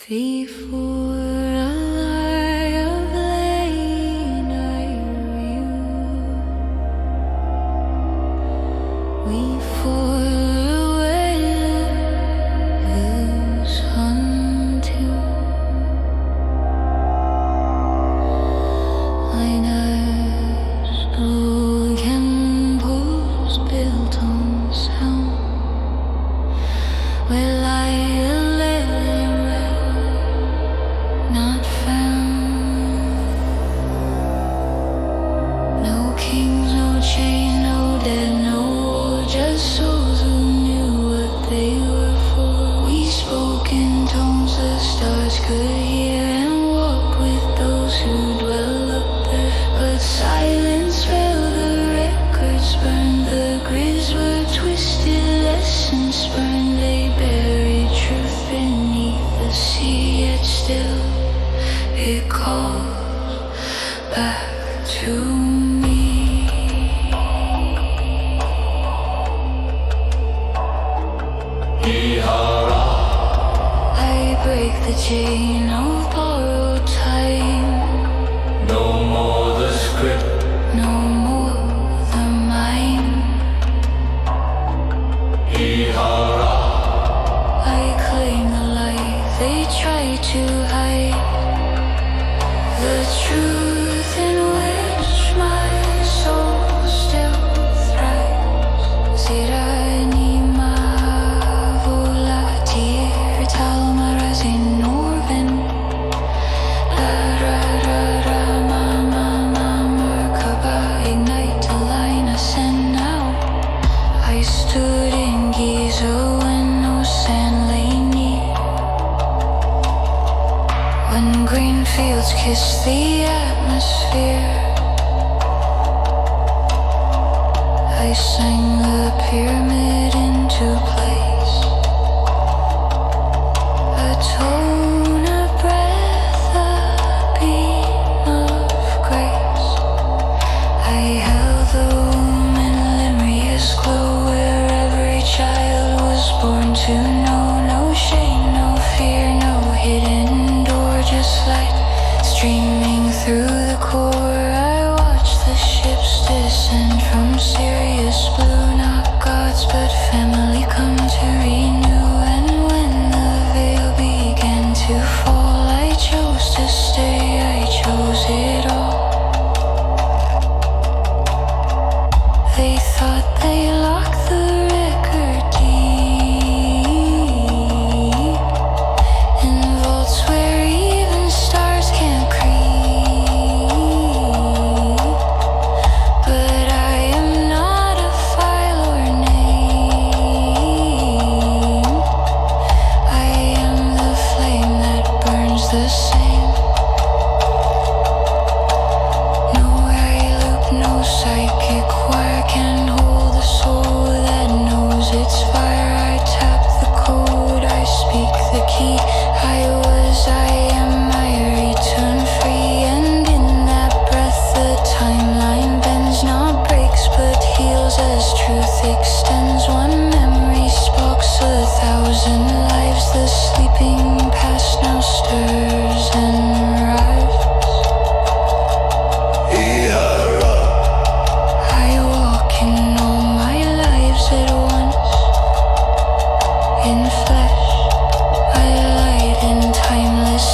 Before a lie of lane I you, we fall away, lose unto liners, broken posts built on sound. Will I not found? No kings, no chain, no dead, no war, just souls who knew what they were for. We spoke in tones the stars could hear and walk with those who dwell up there. But silence fell, the records burned, the grids were twisted, lessons burned. They buried truth beneath the sea, yet still it calls back to me. I break the chain of borrowed time. No more the script, No more the mime. I claim the light they try to hide, the truth in which my soul still thrives. Siranima volatir talmaras in Norben. Merkaba ignite, align us, and now I stood in Giza when no sand lay near, when green fields kissed the atmosphere. I sang the pyramid into place, a tone, a breath, a beam of grace. I held the womb in Lemuria's glow, where every child was born to know no shame, no fear, no hidden door, just light streaming through the core. I watched the ships descend from Sirius blue, not gods but family come to renew. And when the veil began to fall, I chose to stay, I chose it all. They thought they locked the record deep in vaults where even stars can't creep. But I am not a file or name. I am the flame that burns the same. No eye loop, no psychic wire can hold the soul that knows its fire. I tap the code, I speak the key. I was, I am, I return free. And in that breath the timeline bends, not breaks but heals as truth extends. One memory sparks 1,000 lives. The sleeping past now stirs and rises. I walk in all my lives at once, in flesh, I light in timeless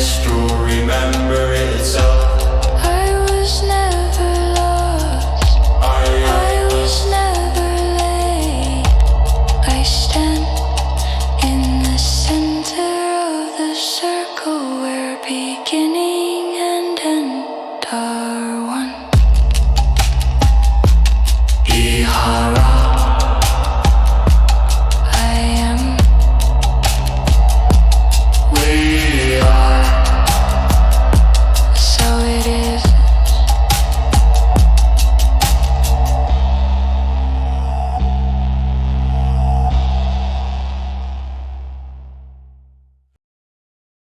story, remembrance.